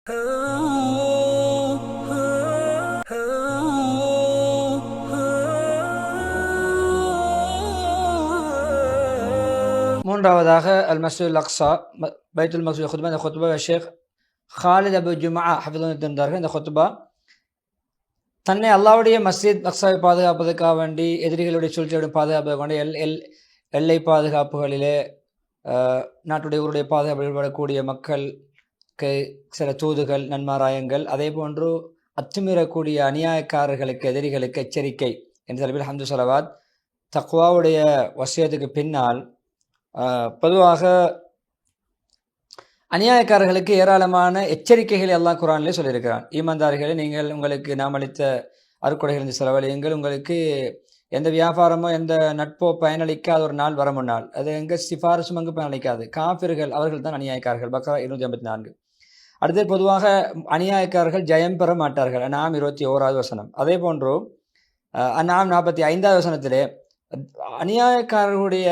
மூன்றாவதாக அல் மஸ்ஜிதுல் அக்ஸா பைத்துல் மக்சூத் ஹுத்பா. இந்த ஹுத்பா ஷேக் ஹாலித் அபு ஜும்ஆ ஹஃபிதுல்லாஹ் இருந்தார்கள். இந்த ஹுத்பா தன்னை அல்லாஹ்வுடைய மஸ்ஜித் அக்ஸாவை பாதுகாப்பதற்காக வேண்டி, எதிரிகளுடைய சூழ்ச்சியோட பாதுகாப்பதற்காக வேண்டி எல்லை பாதுகாப்புகளிலே நாட்டுடைய ஊருடைய பாதுகாப்பில் வரக்கூடிய மக்களுக்கு சில தூதுகள், நன்மாராயங்கள், அதே போன்று அத்துமீறக்கூடிய அநியாயக்காரர்களுக்கு, எதிரிகளுக்கு எச்சரிக்கை என்ற தலைப்பில் ஹம்து ஸலவாத். தக்வாவுடைய வசியத்துக்கு பின்னால் பொதுவாக அநியாயக்காரர்களுக்கு ஏராளமான எச்சரிக்கைகளை அல்லாஹ் குர்ஆனிலே சொல்லியிருக்கிறான். ஈமான்தாரிகளை, நீங்கள் உங்களுக்கு நாம் அளித்த அருட்கொடைகளின் செலவழியுங்கள், உங்களுக்கு எந்த வியாபாரமோ எந்த நட்போ பயனளிக்காத ஒரு நாள் வர முன்னால், அது எங்கே சிபாரிசும் அங்கு பயனளிக்காது. காஃபிர்கள் அவர்கள் தான் அநியாயக்காரர்கள். பக்ரா 254. அடுத்து பொதுவாக அநியாயக்காரர்கள் ஜெயம் பெற மாட்டார்கள். அன்ஆம் 21வது வசனம். அதே போன்று அன்ஆம் 45வது வசனத்திலே அநியாயக்காரர்களுடைய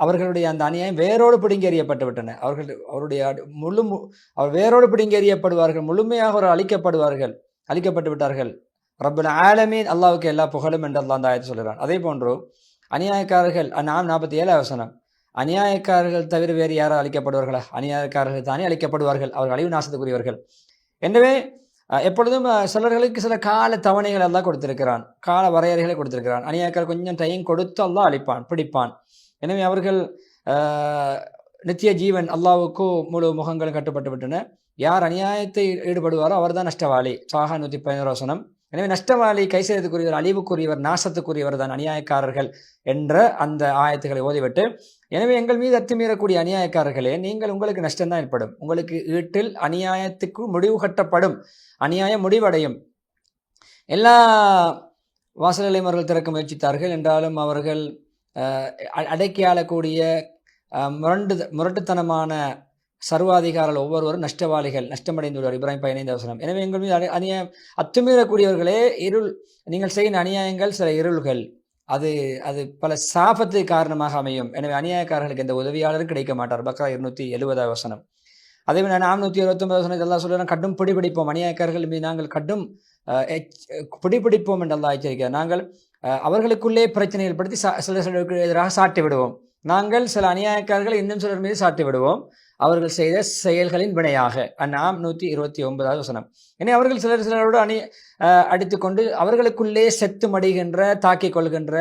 அவர்களுடைய அந்த அநியாயம் வேரோடு பிடுங்கி எறியப்பட்டு விட்டன. அவர் வேரோடு பிடுங்கி எறியப்படுவார்கள், முழுமையாக அவர் அழிக்கப்பட்டு விட்டார்கள். ரப்புல் ஆலமீன், அல்லாஹ்வுக்கு எல்லா புகழும் என்று அல்லாஹ் அந்த ஆயத்தை சொல்கிறான். அதே போன்று அநியாயக்காரர்கள் அன்ஆம் 47வது வசனம். அநியாயக்காரர்கள் தவிர வேறு யாரும் அழிக்கப்படுவார்களா? அநியாயக்காரர்கள் தானே அழிக்கப்படுவார்கள், அவர்கள் அழிவு நாசத்துக்குரியவர்கள். எனவே எப்பொழுதும் சிலர்களுக்கு சில கால தவணைகள் எல்லாம் கொடுத்திருக்கிறான், கால வரையறைகளை கொடுத்திருக்கிறான். அநியாயக்காரர் கொஞ்சம் டைம் கொடுத்து அல்லாஹ் அழிப்பான், பிடிப்பான். எனவே அவர்கள் நித்திய ஜீவன் அல்லாஹ்வுக்கு முழு முகங்களும் கட்டுப்பட்டு விட்டன. யார் அநியாயத்தை ஈடுபடுவாரோ அவர் தான் நஷ்டவாளி. சாகா 111 வசனம். எனவே நஷ்டவாளி, கைசேதத்துக்குரியவர், அழிவுக்குரியவர், நாசத்துக்குரியவர் தான் அநியாயக்காரர்கள் என்ற அந்த ஆயத்துக்களை ஓதிவிட்டு, எனவே எங்கள் மீது அத்துமீறக்கூடிய அநியாயக்காரர்களே, உங்களுக்கு நஷ்டம்தான் ஏற்படும். உங்களுக்கு வீட்டில் அநியாயத்துக்கு முடிவு கட்டப்படும், அநியாயம் முடிவடையும். எல்லா வாசல்களையும் அவர்கள் திறக்க முயற்சித்தார்கள். என்றாலும் அவர்கள் அடக்கி ஆளக்கூடிய முரட்டுத்தனமான சர்வாதிகாரிகள் ஒவ்வொருவரும் நஷ்டவாளிகள், நஷ்டமடைந்துள்ளார். இப்ராஹிம் 15வது வசனம். எனவே எங்கள் மீது அத்துமீறக்கூடியவர்களே, நீங்கள் செய்யும் அநியாயங்கள் சில இருள்கள், அது பல சாபத்துக்கு காரணமாக அமையும். எனவே அநியாயக்காரர்களுக்கு எந்த உதவியாளரும் கிடைக்க மாட்டார். பக்ரா 270வது வசனம். அதே மாதிரி நான் 129 வசனம் இதெல்லாம் சொல்கிறேன். கடும் பிடிபிடிப்போம், அநியாயக்காரர்கள் மீது நாங்கள் கடும் பிடிபிடிப்போம் என்று அல்லாஹ் எச்சரிக்கிறார். நாங்கள் அவர்களுக்குள்ளே பிரச்சனை ஏற்படுத்தி சிலருக்கு எதிராக சாட்டி விடுவோம். நாங்கள் சில அநியாயக்காரர்கள் இன்னும் சிலர் மீது சாட்டி விடுவோம், அவர்கள் செய்த செயல்களின் வினையாக. அன்ஆம் 129வது வசனம். எனவே அவர்கள் சிலரோடு அடித்துக்கொண்டு அவர்களுக்குள்ளே செத்து மடிகின்ற, தாக்கிக் கொள்கின்ற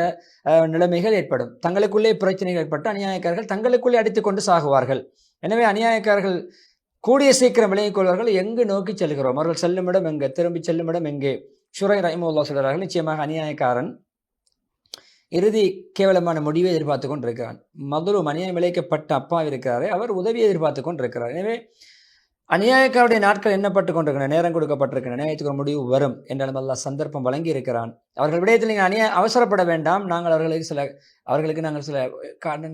நிலைமைகள் ஏற்படும். தங்களுக்குள்ளே பிரச்சனைகள் ஏற்பட்டு அநியாயக்காரர்கள் தங்களுக்குள்ளே அடித்துக்கொண்டு சாகுவார்கள். எனவே அநியாயக்காரர்கள் கூடிய சீக்கிரம் விளங்கிக் கொள்வார்கள், எங்கு நோக்கி செல்கிறோம், அவர்கள் செல்லுமிடம் எங்கே, திரும்பி செல்லுமிடம் எங்கே. ஷுரை ரஹிமஹுல்லாஹ் சொல்கிறார்கள், நிச்சயமாக அநியாயக்காரன் இறுதி கேவலமான முடிவை எதிர்பார்த்து கொண்டிருக்கிறான். மதுரும் அநியாயம் விளைக்கப்பட்ட அப்பா இருக்கிறாரே, அவர் உதவியை எதிர்பார்த்து கொண்டிருக்கிறார். எனவே அநியாயக்காருடைய நாட்கள் எண்ணப்பட்டு கொண்டிருக்கின்றன, நேரம் கொடுக்கப்பட்டிருக்கின்றன, நியாயத்துக்கு ஒரு முடிவு வரும் என்றாலும் அல்லாஹ் சந்தர்ப்பம் வழங்கி இருக்கிறான். அவர்கள் விடயத்தில் நீங்கள் அவசரப்பட வேண்டாம், அவர்களுக்கு நாங்கள் சில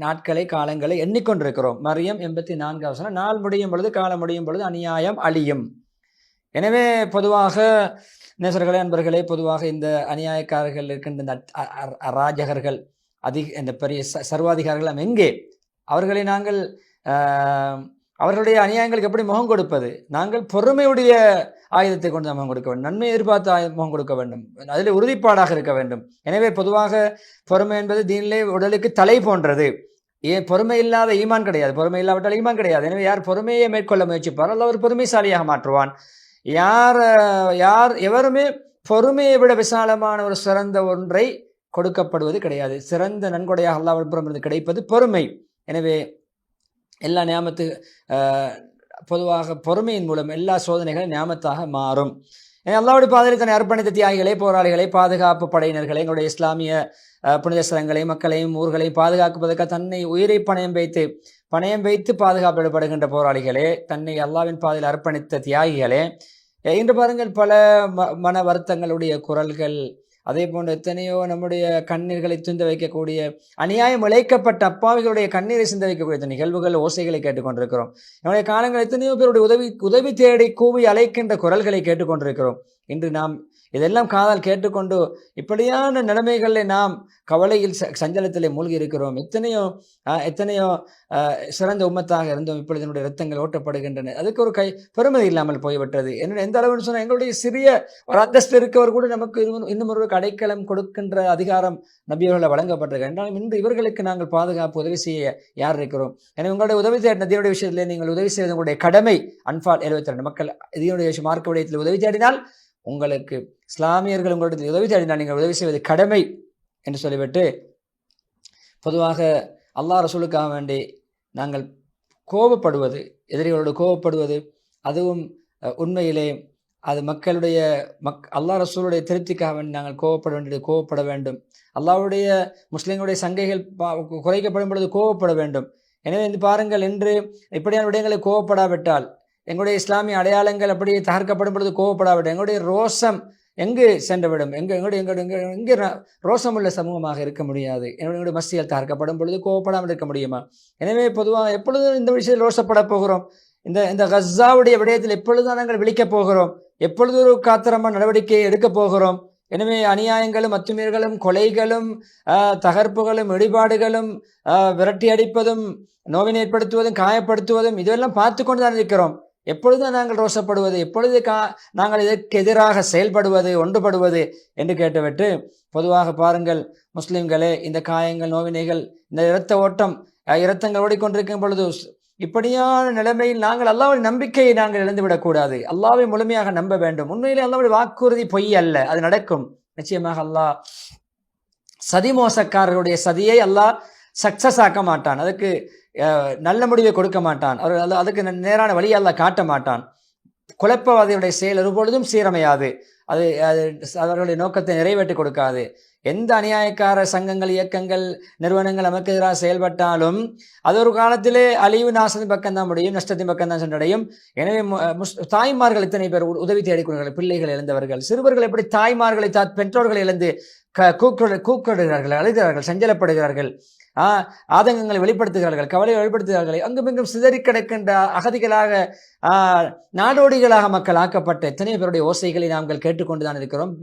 நாட்களை, காலங்களை எண்ணிக்கொண்டிருக்கிறோம். மரியம் 84வது வசனம். நாள் முடியும் பொழுது, காலம் முடியும் பொழுது அநியாயம் அழியும். எனவே பொதுவாக நேசர்களே, அன்பர்களே, பொதுவாக இந்த அநியாயக்காரர்கள் இருக்கின்ற இந்த அராஜகர்கள், இந்த பெரிய சர்வாதிகாரிகள் எங்கே? அவர்களை நாங்கள் அவர்களுடைய அநியாயங்களுக்கு எப்படி முகம் கொடுப்பது? நாங்கள் பொறுமையுடைய ஆயுதத்தை கொண்டு முகம் கொடுக்க வேண்டும், நன்மை எதிர்பார்த்து முகம் கொடுக்க வேண்டும், அதில் உறுதிப்பாடாக இருக்க வேண்டும். எனவே பொதுவாக பொறுமை என்பது தீனிலே உடலுக்கு தலை போன்றது. பொறுமை இல்லாத ஈமான் கிடையாது, பொறுமை இல்லாவிட்டால் ஈமான் கிடையாது. எனவே யார் பொறுமையை மேற்கொள்ள முயற்சிப்பார், அல்ல ஒரு பொறுமைசாலியாக மாற்றுவான். எவருமே பொறுமையை விட விசாலமான ஒரு சிறந்த ஒன்றை கொடுக்கப்படுவது கிடையாது. சிறந்த நன்கொடையாக அல்லாஹ்விடமிருந்து கிடைப்பது பொறுமை. எனவே எல்லா நியாமத்து பொதுவாக பொறுமையின் மூலம் எல்லா சோதனைகளும் நியாமத்தாக மாறும். அல்லாஹ்வுடைய பாதையில் தன்னை அர்ப்பணித்த தியாகிகளை, போராளிகளை, பாதுகாப்பு படையினர்களை, எங்களுடைய இஸ்லாமிய புனித ஸ்தலங்களையும் மக்களையும் ஊர்களையும் பாதுகாப்பதற்காக தன்னை உயிரை பணயம் வைத்து பாதுகாப்பிடப்படுகின்ற போராளிகளே, தன்னை அல்லாஹ்வின் பாதையில் அர்ப்பணித்த தியாகிகளே, இன்று பாருங்கள் பல மன வருத்தங்களுடைய குரல்கள், அதே போன்று எத்தனையோ நம்முடைய கண்ணீர்களை துந்த வைக்கக்கூடிய அநியாயம் இழைக்கப்பட்ட அப்பாவிகளுடைய கண்ணீரை சிந்த வைக்கக்கூடிய நிகழ்வுகள் ஓசைகளை கேட்டுக்கொண்டிருக்கிறோம். நம்முடைய காலங்கள் எத்தனையோ பேருடைய உதவி தேடி கூவி அழைக்கின்ற குரல்களை கேட்டுக்கொண்டிருக்கிறோம். இன்று நாம் இதெல்லாம் காதால் கேட்டுக்கொண்டு இப்படியான நிலைமைகளில் நாம் கவலையில் சஞ்சலத்திலே மூழ்கி இருக்கிறோம். எத்தனையோ சிறந்த உம்மத்தாக இருந்தோம். இப்பொழுது என்னுடைய இரத்தங்கள் ஓட்டப்படுகின்றன. அதுக்கு ஒரு பெருமதி இல்லாமல் போய்விட்டது. என்ன எந்த அளவுன்னு சொன்னால், எங்களுடைய சிறிய ஒரு அந்தஸ்து இருக்கவர் கூட நமக்கு இன்னும் ஒரு அடைக்கலம் கொடுக்கின்ற அதிகாரம் நபியவர்களை வழங்கப்பட்டிருக்கு. என்றாலும் இன்று இவர்களுக்கு நாங்கள் பாதுகாப்பு உதவி செய்ய யார் இருக்கிறோம்? எனவே உங்களுடைய உதவி தேடின தீனுடைய விஷயத்திலே நீங்கள் உதவி செய்வது உங்களுடைய கடமை. அன்பால் 72 மக்கள் இதனுடைய மார்க்க விடயத்தில் உதவி தேடினால், உங்களுக்கு இஸ்லாமியர்கள் உங்களுடைய உதவி தேடினால் நீங்கள் உதவி செய்வது கடமை என்று சொல்லிவிட்டு, பொதுவாக அல்லாஹ் ரசூலுக்காக வேண்டி நாங்கள் கோபப்படுவது, எதிரிகளோடு கோபப்படுவது, அதுவும் உண்மையிலே அது மக்களுடைய அல்லாஹ் ரசூலுடைய திருப்திக்காக வேண்டி நாங்கள் கோபப்பட வேண்டும். அல்லாஹ்வுடைய முஸ்லிம்களுடைய சங்கைகள் குறைக்கப்படும் பொழுது கோபப்பட வேண்டும். எனவே இந்த பாருங்கள், இன்று இப்படியான விடயங்களை கோபப்படாவிட்டால், எங்களுடைய இஸ்லாமிய அடையாளங்கள் அப்படியே தகர்க்கப்படும் பொழுது கோவப்படாவிடும், எங்களுடைய ரோசம் எங்கு சென்றுவிடும்? எங்கே ரோசம் உள்ள சமூகமாக இருக்க முடியாது. எங்களுடைய மஸ்ஜிதுகள் தகர்க்கப்படும் பொழுது கோவப்படாமல் இருக்க முடியுமா? எனவே பொதுவாக எப்பொழுதும் இந்த விஷயத்தில் ரோசப்பட போகிறோம்? இந்த கஸ்ஸாவுடைய விடயத்தில் எப்பொழுதுதான் நாங்கள் விழிக்கப் போகிறோம்? எப்பொழுது ஒரு காத்திரமான நடவடிக்கையை எடுக்கப் போகிறோம்? எனவே அநியாயங்களும் அத்துமீறல்களும் கொலைகளும் தகர்ப்புகளும் இடிபாடுகளும் விரட்டி அடிப்பதும் நோவினை ஏற்படுத்துவதும் காயப்படுத்துவதும் இதெல்லாம் பார்த்து கொண்டு தான் இருக்கிறோம். எப்பொழுதுதான் நாங்கள் ரோசப்படுவது? எப்பொழுது நாங்கள் இதற்கு எதிராக செயல்படுவது, ஒன்றுபடுவது என்று கேட்டுவிட்டு, பொதுவாக பாருங்கள் முஸ்லிம்களே, இந்த காயங்கள், நோவினைகள், இந்த இரத்த ஓட்டம், இரத்தங்கள் ஓடிக்கொண்டிருக்கும் பொழுது இப்படியான நிலைமையில் நாங்கள் அல்லாஹ்வின் நம்பிக்கையை நாங்கள் இழந்துவிடக்கூடாது. அல்லாஹ்வை முழுமையாக நம்ப வேண்டும். உண்மையிலே அல்லாஹ்வுடைய வாக்குறுதி பொய் அல்ல, அது நடக்கும். நிச்சயமாக அல்லாஹ் சதிமோசக்காரர்களுடைய சதியை அல்லாஹ் சக்சஸ் ஆக்க மாட்டான். அதுக்கு நல்ல முடிவை கொடுக்க மாட்டான். அதுக்கு நேரான வழியை அல்லாஹ் காட்ட மாட்டான். குழப்பவாதியுடைய செயல் ஒருபொழுதும் சீரமையாது. அது அவர்களுடைய நோக்கத்தை நிறைவேற்றி கொடுக்காது. எந்த அநியாயக்கார சங்கங்கள், இயக்கங்கள், நிறுவனங்கள் நமக்கு எதிராக செயல்பட்டாலும் அது ஒரு காலத்திலே அழிவு நாசத்தின் பக்கம்தான் முடியும், நஷ்டத்தின் பக்கம்தான் சென்றடையும். எனவே தாய்மார்கள் இத்தனை பேர் உதவி தேடிக்கொள்கிறார்கள். பிள்ளைகள் இழந்தவர்கள், சிறுவர்கள் எப்படி தாய்மார்களை பெற்றோர்களை இழந்து கூக்குடுகிறார்கள், அழுகிறார்கள், சஞ்சலப்படுகிறார்கள், ஆதங்கங்களை வெளிப்படுத்துகிறார்கள், கவலையை வெளிப்படுத்துகிறார்கள். அங்குமிங்கும் சிதறி கிடக்கின்ற அகதிகளாக, நாடோடிகளாக மக்கள் ஆக்கப்பட்ட எத்தனை பேருடைய ஓசைகளை நாங்கள் கேட்டுக்கொண்டுதான் இருக்கிறோம்,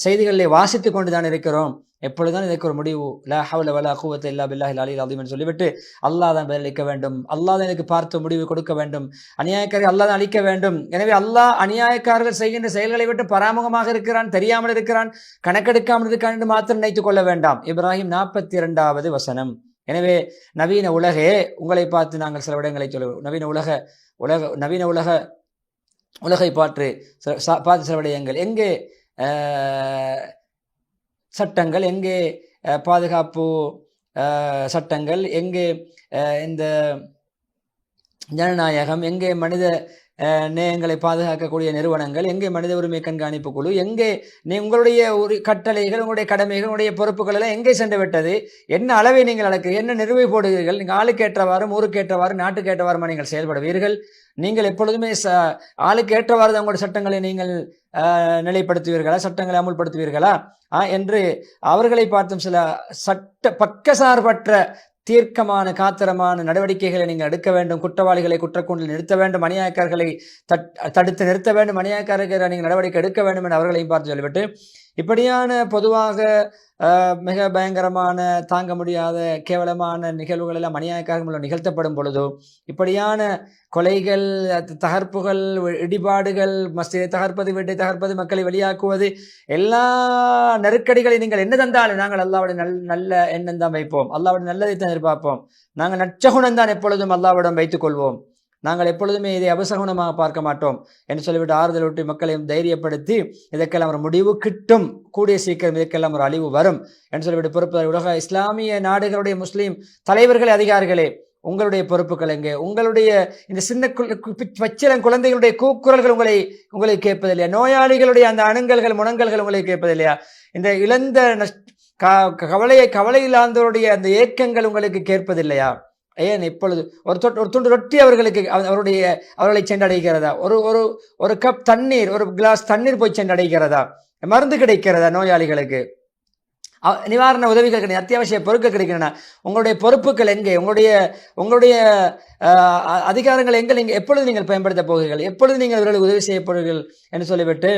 செய்திகளிலே வாசித்து கொண்டுதான் இருக்கிறோம். எப்பொழுதுதான் இதற்கு ஒரு முடிவு? லா ஹவ்ல வலா குவத்த இல்லா பில்லாஹில் அலியில் அஸீம் என்று சொல்லிவிட்டு அல்லாஹ் தான் பதிலளிக்க வேண்டும். அல்லாஹ் தான் எனக்கு பார்த்து முடிவு கொடுக்க வேண்டும். அநியாயக்காரர்கள் அல்லாஹ் தான் அழிக்க வேண்டும். எனவே அல்லாஹ் அநியாயக்காரர்கள் செய்கின்ற செயல்களை விட்டு பராமுகமாக இருக்கிறான், தெரியாமல் இருக்கிறான், கணக்கெடுக்காமல் இருக்கிறான் என்று மாத்திரம் நினைத்துக் கொள்ள வேண்டாம். இப்ராஹிம் 42வது வசனம். எனவே நவீன உலகே, உங்களை பார்த்து நாங்கள் சில விடயங்களை சொல்லுவோம். நவீன உலகை பார்த்து சில விடயங்கள். எங்கே சட்டங்கள், எங்கே பாதுகாப்பு சட்டங்கள், எங்கே இந்த ஜனநாயகம், எங்கே மனித நேயங்களை பாதுகாக்கக்கூடிய நிறுவனங்கள், எங்கே மனித உரிமை கண்காணிப்பு குழு, எங்கே உங்களுடைய ஒரு கட்டளைகள், உங்களுடைய கடமைகள், உங்களுடைய பொறுப்புகள் எல்லாம் எங்கே சென்று விட்டது? என்ன அளவை நீங்கள் அளக்கிறீர்கள்? என்ன நிறுவை போடுவீர்கள்? நீங்கள் ஆளுக்கேற்றவாறும் ஊருக்கேற்றவாறு நாட்டுக்கேற்றவாறுமா நீங்கள் செயல்படுவீர்கள்? நீங்கள் எப்பொழுதுமே ஆளுக்கு ஏற்றவாறு உங்களுடைய சட்டங்களை நீங்கள் நிலைப்படுத்துவீர்களா, சட்டங்களை அமுல்படுத்துவீர்களா என்று அவர்களை பார்த்தும் சில பக்கசார்பற்ற தீர்க்கமான காத்திரமான நடவடிக்கைகளை நீங்கள் எடுக்க வேண்டும். குற்றவாளிகளை குற்றக்கூண்டில் நிறுத்த வேண்டும், அநியாயக்காரர்களை தடுத்து நிறுத்த வேண்டும், அநியாயக்காரர்களை நீங்கள் நடவடிக்கை எடுக்க வேண்டும் என்று அவர்களையும் பார்த்து சொல்லிவிட்டு, இப்படியான பொதுவாக மிக பயங்கரமான, தாங்க முடியாத, கேவலமான நிகழ்வுகள் எல்லாம் அநியாயக்காரர்கள் நிகழ்த்தப்படும் பொழுதோ, இப்படியான கொலைகள், தகர்ப்புகள், இடிபாடுகள், மஸ்ஜிதை தகர்ப்பது, வீட்டை தகர்ப்பது, மக்களை வெளியாக்குவது, எல்லா நெருக்கடிகளை நீங்கள் என்ன தந்தாலும் நாங்கள் அல்லாஹ்வுடைய நல்ல எண்ணம் தான் வைப்போம், அல்லாஹ்வுடைய நல்லதை தான் எதிர்பார்ப்போம். நாங்கள் நற்சகுணம் தான் எப்பொழுதும் அல்லாஹ்விடம் வைத்துக் கொள்வோம். நாங்கள் எப்பொழுதுமே இதை அபசகுணமாக பார்க்க மாட்டோம் என்று சொல்லிவிட்டு ஆறுதல் விட்டு மக்களையும் தைரியப்படுத்தி, இதற்கெல்லாம் ஒரு முடிவு கிட்டும், கூடிய சீக்கிரம் இதற்கெல்லாம் ஒரு அழிவு வரும் என்று சொல்லிவிட்டு பொறுப்பு. உலக இஸ்லாமிய நாடுகளுடைய முஸ்லீம் தலைவர்களே, அதிகாரிகளே, உங்களுடைய பொறுப்புகள் எங்கே? உங்களுடைய இந்த சின்ன பச்சிளம் குழந்தைகளுடைய கூக்குரல்கள் உங்களை கேட்பதில்லையா? நோயாளிகளுடைய அந்த அணுங்கல்கள், முனங்கல்கள் உங்களை கேட்பதில்லையா? இந்த இழந்த கவலையில்லாந்தவருடைய அந்த ஏக்கங்கள் உங்களுக்கு கேட்பதில்லையா? ஏன் இப்பொழுது ஒரு துண்டு ரொட்டி அவர்களுக்கு அவர்களை சென்றடைகிறதா? ஒரு ஒரு ஒரு கப் தண்ணீர், ஒரு கிளாஸ் தண்ணீர் போய் சென்றடைகிறதா? மருந்து கிடைக்கிறதா நோயாளிகளுக்கு? நிவாரண உதவிகள் கிடையாது, அத்தியாவசிய பொருட்கள் கிடைக்கின்றன. உங்களுடைய பொறுப்புகள் எங்கே? உங்களுடைய அதிகாரங்கள் எங்கே? நீங்கள் எப்பொழுது நீங்கள் பயன்படுத்த போகிறீர்கள்? எப்பொழுது நீங்கள் இவர்களுக்கு உதவி செய்யப்படுவீர்கள் என்று சொல்லிவிட்டு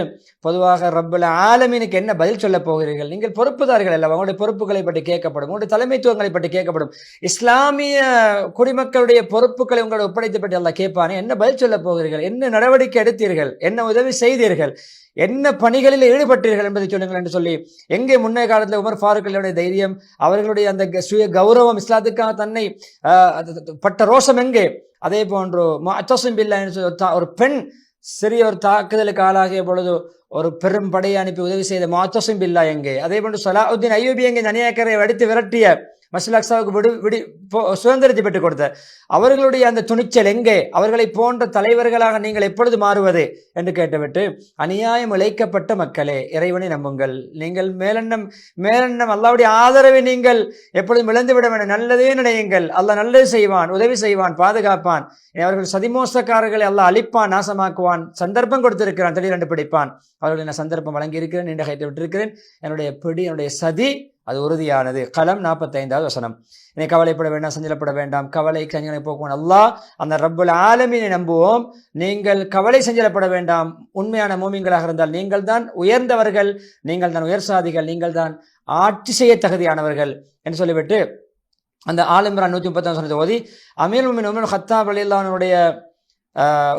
பொதுவாக ரப்பல் ஆலமீனுக்கு என்ன பதில் சொல்ல போகிறீர்கள்? நீங்கள் பொறுப்புதார்கள் அல்லவா? உங்களுடைய பொறுப்புகளை பற்றி கேட்கப்படும், உங்களுடைய தலைமைத்துவங்களை பற்றி கேட்கப்படும். இஸ்லாமிய குடிமக்களுடைய பொறுப்புகளை உங்களுடைய ஒப்படைத்து பற்றி அல்லாஹ் கேட்பானே, என்ன பதில் சொல்ல போகிறீர்கள்? என்ன நடவடிக்கை எடுத்தீர்கள்? என்ன உதவி செய்தீர்கள்? என்ன பணிகளில் ஈடுபட்டீர்கள் என்பதை சொல்லுங்கள் என்று சொல்லி, எங்கே முன்னைய காலத்தில் உமர் ஃபாரூக்களுடைய தைரியம், அவர்களுடைய அந்த சுய கௌரவம், இஸ்லாத்துக்காக தன்னை பட்ட ரோஷம் எங்கே? அதே போன்று ஒரு பெண் சிறிய ஒரு தாக்குதலுக்கு ஆளாகிய பொழுது ஒரு பெரும் படையை அனுப்பி உதவி செய்த முஅத்தஸிம் பில்லாஹ் எங்கே? அதே போன்று சலாஹுத்தீன் அய்யூபி எங்கே? அநியாயக்காரரை அடித்து விரட்டிய மஸ்ஜிதுல் அக்ஸாவுக்கு சுதந்திரத்தை பெற்றுக் கொடுத்த அவர்களுடைய அந்த துணிச்சல் எங்கே? அவர்களை போன்ற தலைவர்களாக நீங்கள் எப்பொழுது மாறுவது என்று கேட்டுவிட்டு, அநியாயம் இழைக்கப்பட்ட மக்களே, இறைவனை நம்புங்கள். நீங்கள் மேலெண்ணம் அல்லாஹ்வுடைய ஆதரவை நீங்கள் எப்பொழுதும் இழந்து விட வேண்டும். நல்லதே நினையுங்கள். அல்லாஹ் நல்லது செய்வான், உதவி செய்வான், பாதுகாப்பான். அவர்கள் சதிமோசக்காரர்களை அல்லாஹ் அழிப்பான், நாசமாக்குவான். சந்தர்ப்பம் கொடுத்திருக்கிறான், திடீரென்று பிடிப்பான். அவர்களை நான் சந்தர்ப்பம் வழங்கி இருக்கிறேன், நீண்ட கைத்து விட்டிருக்கிறேன். என்னுடைய பிடி, என்னுடைய சதி அது உறுதியானது. கலம் 45வது வசனம். என்னை கவலைப்பட வேண்டாம், சஞ்சலப்பட வேண்டாம், கவலை கஞ்சனை போக்குவோம் அல்லாஹ் அந்த ரப்புல் ஆலமீனை நம்புவோம். நீங்கள் கவலை சஞ்சலப்பட வேண்டாம். உண்மையான மூமின்களாக இருந்தால் நீங்கள் தான் உயர்ந்தவர்கள், நீங்கள் தான் உயர் சாதிகள், நீங்கள் தான் ஆட்சி செய்ய தகுதியானவர்கள் என்று சொல்லிவிட்டு அந்த ஆல் இம்ரான் 130 வசனத்தை ஓதி அமீர் முஃமினீன் உமர் கத்தாப் ரலியல்லாஹு அன்ஹுடைய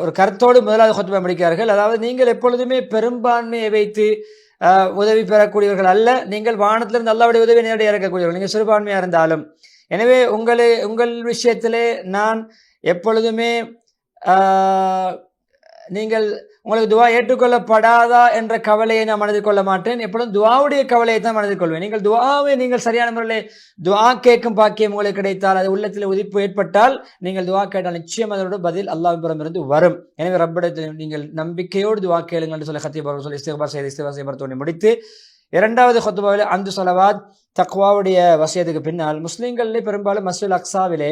ஒரு கருத்தோடு முதலாவது குத்பா முடிக்கிறார்கள். அதாவது நீங்கள் எப்பொழுதுமே பெரும்பான்மையை வைத்து உதவி பெறக்கூடியவர்கள் அல்ல, நீங்கள் வானத்திலிருந்து அல்லாஹ்வுடைய உதவி நேரடியாக இருக்கக்கூடியவர்கள், நீங்கள் சிறுபான்மையாக இருந்தாலும். எனவே உங்கள் விஷயத்திலே நான் எப்பொழுதுமே நீங்கள் உங்களுக்கு துவா ஏற்றுக்கொள்ளப்படாதா என்ற கவலையை நான் மனதில் கொள்ள மாட்டேன். எப்பொழுதும் துவாவுடைய கவலையை தான் மனதில் கொள்வேன். நீங்கள் சரியான முறையில் துவா கேட்கும் பாக்கியம் உங்களுக்கு கிடைத்தால், அது உள்ளத்தில் உதிப்பு ஏற்பட்டால், நீங்கள் துவா கேட்டால் நிச்சயம் அதோட பதில் அல்லாஹ்வின் புறமிருந்து வரும். எனவே ரப்பிடத்தில் நீங்கள் நம்பிக்கையோடு துவா கேளுங்கள் என்று சொல்லி கத்தீப் அவர்கள் சொல்லி இஸ்திக்பார் செய்து முடித்து, இரண்டாவது குத்பாவிலே அந்து ஸலவாத் தக்வாவுடைய வசியத்துக்கு பின்னால் முஸ்லிம்களிலே பெரும்பாலும் மஸ்ஜிதுல் அக்ஸாவிலே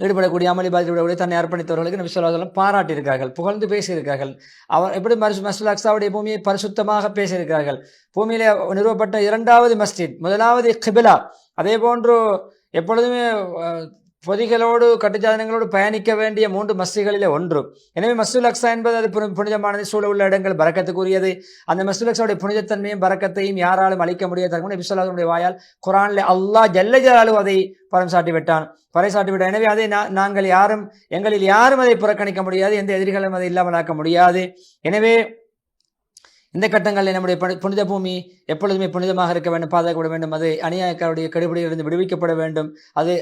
ஈடுபடக்கூடிய அமளிபாதிக்கூடிய தன்னை அர்ப்பணித்தவர்களுக்கு நபி ஸல்லல்லாஹு அலைஹி வஸல்லம் பாராட்டியிருக்கிறார்கள், புகழ்ந்து பேசியிருக்கிறார்கள். அவர் எப்படி மஸ்ஜிதுல் அக்ஸாவுடைய பூமியை பரிசுத்தமாக பேசியிருக்கிறார்கள். பூமியிலே நிறுவப்பட்ட இரண்டாவது மஸ்ஜித், முதலாவது கிபிலா, அதே போன்று எப்பொழுதுமே பொதிகளோடு கட்டுச்சாதனங்களோடு பயணிக்க வேண்டிய 3 மஸ்ஜிதுகளிலே ஒன்று. எனவே மஸ்ஜிதுல் அக்ஸா என்பது அது புனிதமானது, சூழ உள்ள இடங்கள் பரக்கத்துக்குரியது. அந்த மஸ்ஜிதுல் அக்ஸாவுடைய புனிதத்தன்மையும் பரக்கத்தையும் யாராலும் அளிக்க முடியாது. நபி ஸல்லல்லாஹு அலைஹி வஸல்லம் வாயால் குர்ஆனிலே அல்லாஹ் ஜல்ல ஜலாலுஹு அதை பறைசாட்டி விட்டான். எனவே அதை எங்களில் யாரும் அதை புறக்கணிக்க முடியாது, எந்த எதிரிகளும் அதை இல்லாமல் ஆக்க முடியாது. எனவே இந்த கட்டங்களில் நம்முடைய புனித பூமி எப்பொழுதுமே புனிதமாக இருக்க வேண்டும், பாதுகாக்கப்பட வேண்டும். அது அநியாயக்காருடைய கெடுபிடியிலிருந்து விடுவிக்கப்பட வேண்டும்.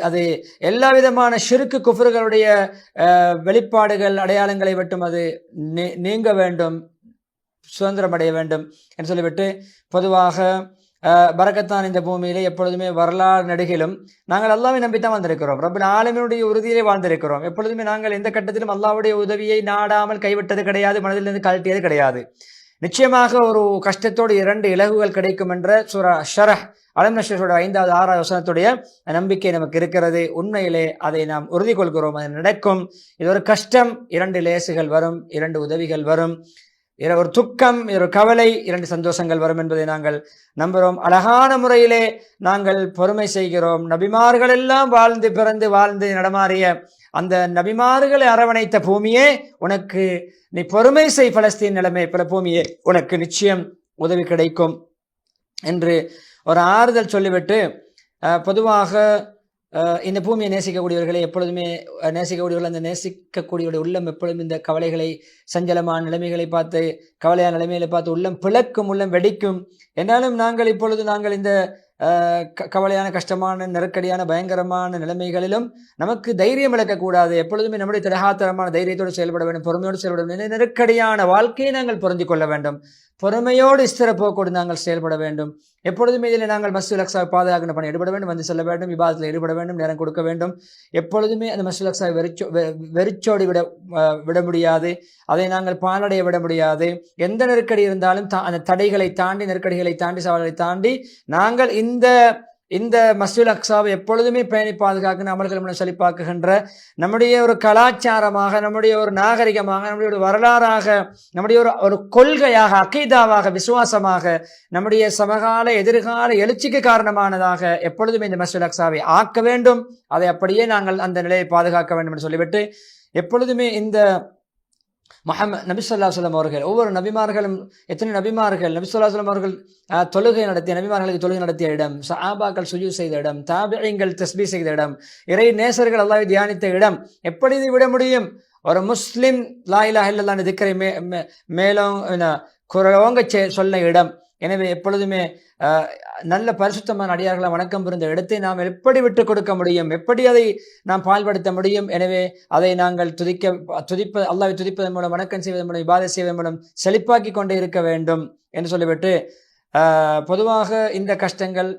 அது எல்லா விதமான ஷிர்க் குஃப்ர்களுடைய வெளிப்பாடுகள் அடையாளங்களை விட்டும் அது நீங்க வேண்டும், சுதந்திரம் அடைய வேண்டும் என்று சொல்லிவிட்டு, பொதுவாக பரக்கத்தான் இந்த பூமியிலே எப்பொழுதுமே வரலாறு நடிகிலும் நாங்கள் அல்லாஹ்வை நம்பித்தான் வந்திருக்கிறோம், ரப்பல் ஆலமீனுடைய உறுதியிலே வாழ்ந்திருக்கிறோம். எப்பொழுதுமே நாங்கள் எந்த கட்டத்திலும் அல்லாஹ்வுடைய உதவியை நாடாமல் கைவிட்டது கிடையாது, மனதிலிருந்து கழட்டியது கிடையாது. நிச்சயமாக ஒரு கஷ்டத்தோடு 2 இலகுகள் கிடைக்கும் என்ற சூரா ஷரஹ் அலம் நஷ்ரோட 5வது 6வது வசனத்துடைய நம்பிக்கை நமக்கு இருக்கிறது. உண்மையிலே அதை நாம் உறுதி கொள்கிறோம், அது நடக்கும். இது ஒரு கஷ்டம், 2 லேசுகள் வரும், 2 உதவிகள் வரும், ஒரு துக்கம், ஒரு கவலை, 2 சந்தோஷங்கள் வரும் என்பதை நாங்கள் நம்புகிறோம். அழகான முறையிலே நாங்கள் பொறுமை செய்கிறோம். நபிமார்கள் எல்லாம் பிறந்து வாழ்ந்து நடமாறிய அந்த நபிமார்களை அரவணைத்த பூமியே உனக்கு நீ பொறுமை செய், பலஸ்தீன் நிலைமை பல பூமியே உனக்கு நிச்சயம் உதவி கிடைக்கும் என்று ஒரு ஆறுதல் சொல்லிவிட்டு, பொதுவாக இந்த பூமியை நேசிக்கக்கூடியவர்களை எப்பொழுதுமே நேசிக்கக்கூடியவர்கள், அந்த நேசிக்கக்கூடியவருடைய உள்ளம் எப்பொழுதும் இந்த கவலைகளை, சஞ்சலமான நிலைமைகளை பார்த்து, கவலையான நிலைமைகளை பார்த்து உள்ளம் பிளக்கும், உள்ளம் வெடிக்கும். என்னாலும் நாங்கள் இந்த கவலையான, கஷ்டமான, நெருக்கடியான, பயங்கரமான நிலைமைகளிலும் நமக்கு தைரியம் இழக்கக்கூடாது. எப்பொழுதுமே நம்முடைய திடகாத்திரமான தைரியத்தோடு செயல்பட வேண்டும், பொறுமையோடு செயல்பட வேண்டும். நெருக்கடியான வாழ்க்கையை நாங்கள் பொருந்தி கொள்ள வேண்டும், பொறுமையோடு ஸ்திரப்போக்கோடு நாங்கள் செயல்பட வேண்டும். எப்பொழுதுமே இதில் நாங்கள் மஸ்ஜிதுல் அக்ஸாவை பாதுகாக்கிற பணி ஈடுபட வேண்டும், வந்து செல்ல வேண்டும், விவாதத்தில் ஈடுபட வேண்டும், நேரம் கொடுக்க வேண்டும். எப்பொழுதுமே அந்த மஸ்ஜிதுல் அக்ஸாவை வெறிச்சோடி விட முடியாது, அதை நாங்கள் பாலடைய விட முடியாது. எந்த நெருக்கடி இருந்தாலும் அந்த தடைகளை தாண்டி, நெருக்கடிகளை தாண்டி, சவால்களை தாண்டி நாங்கள் இந்த இந்த மஸ்ஜிதுல் அக்ஸாவை எப்பொழுதுமே பேணி பாதுகாக்கிற அமல்கள் செழிப்பாக்குகின்ற நம்முடைய ஒரு கலாச்சாரமாக, நம்முடைய ஒரு நாகரிகமாக, நம்முடைய ஒரு வரலாறாக, நம்முடைய ஒரு கொள்கையாக, அகீதாவாக, விசுவாசமாக, நம்முடைய சமகால எதிர்கால எழுச்சிக்கு காரணமானதாக எப்பொழுதுமே இந்த மஸ்ஜிதுல் அக்ஸாவை ஆக்க வேண்டும். அதை அப்படியே நாங்கள் அந்த நிலையை பாதுகாக்க வேண்டும் என்று சொல்லிவிட்டு, எப்பொழுதுமே இந்த நபி ஸல்லல்லாஹு அலைஹி வஸல்லம் அவர்கள், ஒவ்வொரு நபிமார்களும், எத்தனை நபிமார்கள், நபி ஸல்லல்லாஹு அலைஹி வஸல்லம் அவர்கள் தொழுகை நடத்திய, நபிமார்களுக்கு தொழுகை நடத்திய இடம், சஹாபாக்கள் சுஜூத் செய்த இடம், தாபிஈன்கள் தஸ்பீஹ் செய்த இடம், இறை நேசர்கள் அல்லாஹ்வை தியானித்த இடம், எப்படி இது விட முடியும்? ஒரு முஸ்லிம் லா இலாஹ இல்லல்லாஹ் திக்ரை மேலும் குரலோங்க சொன்ன இடம். எனவே எப்பொழுதுமே நல்ல பரிசுத்தமான அடியார்களை வணக்கம் புரிந்த இடத்தை நாம் எப்படி விட்டு கொடுக்க முடியும்? எப்படி அதை நாம் பால்படுத்த முடியும்? எனவே அதை நாங்கள் அல்லாஹ்வை துதிப்பதன் மூலம், வணக்கம் செய்வதன் மூலம், இபாதத் செய்வதன் மூலம் செழிப்பாக்கி கொண்டே இருக்க வேண்டும் என்று சொல்லிவிட்டு, பொதுவாக இந்த கஷ்டங்கள்,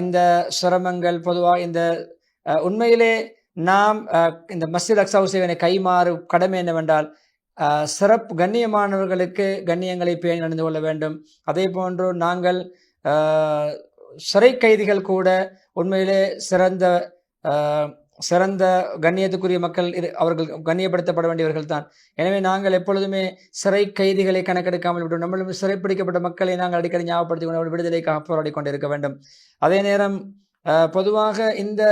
இந்த சிரமங்கள், பொதுவாக இந்த உண்மையிலே நாம் இந்த மஸ்ஜித் அக்ஸா செய்வனை கைமாறு கடமை என்னவென்றால், சிறப்பு கண்ணியமானவர்களுக்கு கண்ணியங்களை பேணி நடந்து கொள்ள வேண்டும். அதே போன்று நாங்கள் சிறை கைதிகள் கூட உண்மையிலே சிறந்த கண்ணியத்துக்குரிய மக்கள், அவர்கள் கண்ணியப்படுத்தப்பட வேண்டியவர்கள் தான். எனவே நாங்கள் எப்பொழுதுமே சிறை கைதிகளை கணக்கெடுக்காமல் விடும், நம்மளும் சிறைப்பிடிக்கப்பட்ட மக்களை நாங்கள் அடிக்கடி ஞாபகப்படுத்திக் கொண்டு விடுதலைக்காக போராடி கொண்டிருக்க வேண்டும். அதே நேரம் பொதுவாக இந்த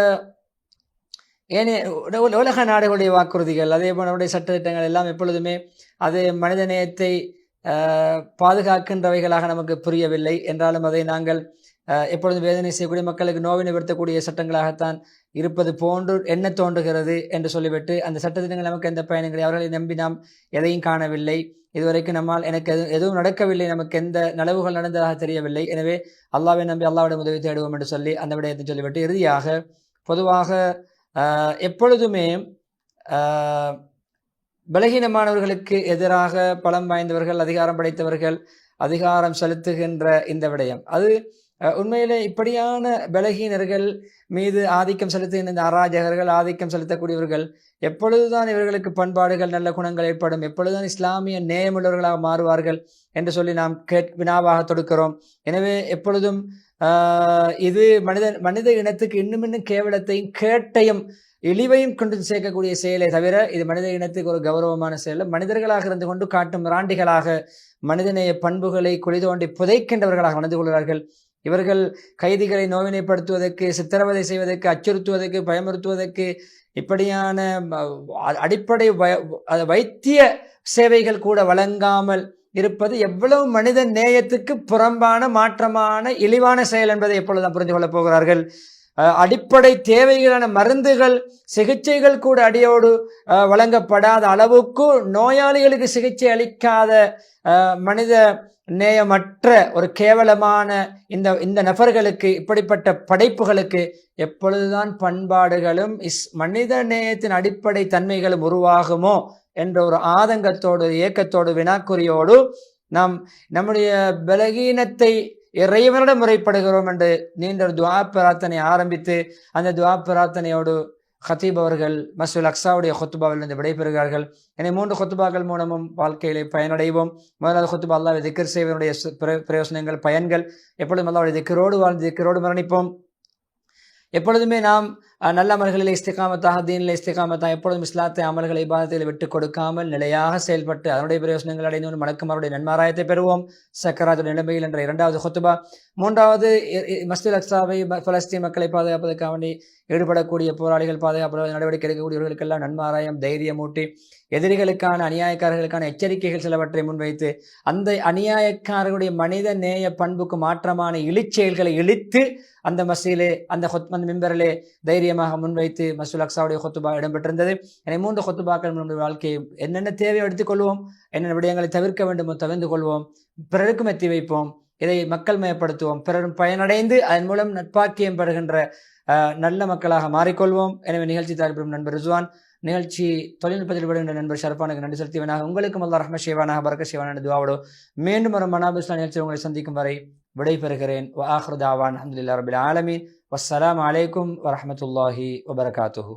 உலக நாடுகளுடைய வாக்குறுதிகள், அதே போல நம்முடைய சட்டத்திட்டங்கள் எல்லாம் எப்பொழுதுமே அது மனித நேயத்தை பாதுகாக்கின்றவைகளாக நமக்கு புரியவில்லை என்றாலும் அதை நாங்கள் எப்பொழுதும் வேதனை செய்யக்கூடிய மக்களுக்கு நோவினை வருத்தக்கூடிய சட்டங்களாகத்தான் இருப்பது போன்று எண்ண தோன்றுகிறது என்று சொல்லிவிட்டு, அந்த சட்டத்திட்டங்கள் நமக்கு எந்த பயணங்களை, அவர்களை நம்பி நாம் எதையும் காணவில்லை. இதுவரைக்கும் நம்மால் எனக்கு எதுவும் நடக்கவில்லை, நமக்கு எந்த நலவுகள் நடந்ததாக தெரியவில்லை. எனவே அல்லாஹ்வை நம்பி அல்லாஹ்விடம் உதவி தேடுவோம் என்று சொல்லி அந்த விடயத்தை சொல்லிவிட்டு, இறுதியாக பொதுவாக எப்பொழுதுமே பலகீனமானவர்களுக்கு எதிராக பலம் வாய்ந்தவர்கள், அதிகாரம் படைத்தவர்கள் அதிகாரம் செலுத்துகின்ற இந்த விடயம், அது உண்மையிலே இப்படியான பலகீனர்கள் மீது ஆதிக்கம் செலுத்துகின்ற இந்த அராஜகர்கள், ஆதிக்கம் செலுத்தக்கூடியவர்கள் எப்பொழுதுதான் இவர்களுக்கு பண்பாடுகள், நல்ல குணங்கள் ஏற்படும், எப்பொழுதுதான் இஸ்லாமிய நேயமுள்ளவர்களாக மாறுவார்கள் என்று சொல்லி நாம் வினாவாக தொடுக்கிறோம். எனவே எப்பொழுதும் இது மனித இனத்துக்கு இன்னும் கேவலத்தையும் கேட்டையும் இழிவையும் கொண்டு சேர்க்கக்கூடிய செயலை தவிர இது மனித இனத்துக்கு ஒரு கௌரவமான செயல். மனிதர்களாக இருந்து கொண்டு காட்டும் மிராண்டிகளாக மனிதநேய பண்புகளை குளிதோண்டி புதைக்கின்றவர்களாக நடந்து கொள்கிறார்கள். இவர்கள் கைதிகளை நோவினைப்படுத்துவதற்கு, சித்திரவதை செய்வதற்கு, அச்சுறுத்துவதற்கு, பயமுறுத்துவதற்கு, இப்படியான அடிப்படை வைத்திய சேவைகள் கூட வழங்காமல் இருப்பது எவ்வளவு மனித நேயத்துக்கு புறம்பான, மாற்றமான, இழிவான செயல் என்பதை எப்பொழுதுதான் புரிந்து கொள்ளப் போகிறார்கள். அடிப்படை தேவைகளான மருந்துகள், சிகிச்சைகள் கூட அடியோடு வழங்கப்படாத அளவுக்கு நோயாளிகளுக்கு சிகிச்சை அளிக்காத மனித நேயமற்ற ஒரு கேவலமான இந்த நபர்களுக்கு, இப்படிப்பட்ட படைப்புகளுக்கு எப்பொழுதுதான் பண்பாடுகளும் மனித நேயத்தின் அடிப்படை தன்மைகளும் உருவாகுமோ என்ற ஒரு ஆதங்கத்தோடு, ஏக்கத்தோடு, வினாக்குறியோடு நாம் நம்முடைய பலகீனத்தை இறைவனிடம் முறைப்படுகிறோம் என்று நீண்ட ஒரு துஆ பிரார்த்தனை ஆரம்பித்து, அந்த துஆ பிரார்த்தனையோடு ஹத்தீப் அவர்கள் மஸ்ஜிதுல் அக்ஸாவுடைய ஹுத்பாவில் இருந்து விடைபெறுகிறார்கள். எனவே 3 ஹுத்பாக்கள் மூலமும் வாழ்க்கையிலே பயனடைவோம். முதலாவது ஹுத்பா, அல்லாஹ்வை திக்ர் செய்வதனுடைய பிரயோசனங்கள், பயன்கள். எப்பொழுதும் அல்லாஹ்வுடைய திக்ரோடு வாழ்ந்து திக்ரோடு மரணிப்போம். எப்பொழுதுமே நாம் நல்ல அமல்களில் இஸ்திகாமத்தாக, தீனில் இஸ்திகாமத்தாக, எப்பொழுதும் இஸ்லாத்தை அமல்களை, இபாதத்தில் விட்டு கொடுக்காமல் நிலையாக செயல்பட்டு அதனுடைய பிரயோசனங்கள் அடைந்து மலக்குமாருடைய நன்மாராயத்தை பெறுவோம். சக்கராத்துடைய நிலைமையில் என்ற 2வது ஹுத்பா. 3வது மஸ்ஜிதுல் அக்ஸாவை, பலஸ்தீன் மக்களை பாதுகாப்பதற்காக வேண்டி ஈடுபடக்கூடிய போராளிகள், பாதுகாப்பு நடவடிக்கை எடுக்கக்கூடியவர்களுக்கெல்லாம் நன்மாராயம், தைரியமூட்டி, எதிரிகளுக்கான, அநியாயக்காரர்களுக்கான எச்சரிக்கைகள் சிலவற்றை முன்வைத்து, அந்த அநியாயக்காரர்களுடைய மனித நேய பண்புக்கு மாற்றமான இழிச்செயல்களை இழித்து அந்த மஸ்ஜிதிலே, அந்த மிம்பரிலே தைரியமாக முன்வைத்து மஸ்ஜிதுல் அக்ஸாவுடைய ஹுத்பா இடம்பெற்றிருந்தது. எனவே 3 ஹுத்பாக்கள் நம்முடைய வாழ்க்கையை என்னென்ன தேவையை எடுத்துக்கொள்வோம், என்னென்ன விடயங்களை தவிர்க்க வேண்டுமோ தவிர்த்து கொள்வோம், பிறருக்கும் எத்தி வைப்போம், இதை மக்கள் மயப்படுத்துவோம், பிறரும் பயனடைந்து அதன் மூலம் நட்பாக்கியம் பெறுகின்ற நல்ல மக்களாக மாறிக்கொள்வோம். எனவே நிகழ்ச்சி தயாரிப்பிடும் நண்பர் ரிஸ்வான், நிகழ்ச்சி தொழில்நுட்பத்தில் விடுகின்ற நண்பர் ஷர்பானுக்கு நன்றி செலுத்தியவனாக, உங்களுக்கும் அல்லாஹ் ரஹ்மத் செய்வானாக, பரக்கத் செய்வானாக துஆவோடு மீண்டும் ஒரு மனாபிஸ்லாம் நிகழ்ச்சி உங்களை சந்திக்கும் வரை விடைபெறுகிறேன். வ ஆகிரு தாவான் அல்ஹம்துலில்லாஹி ரப்பில் ஆலமீன். வஸ்ஸலாமு அலைக்கும் வரஹ்மத்துல்லாஹி வபரகாத்துஹு.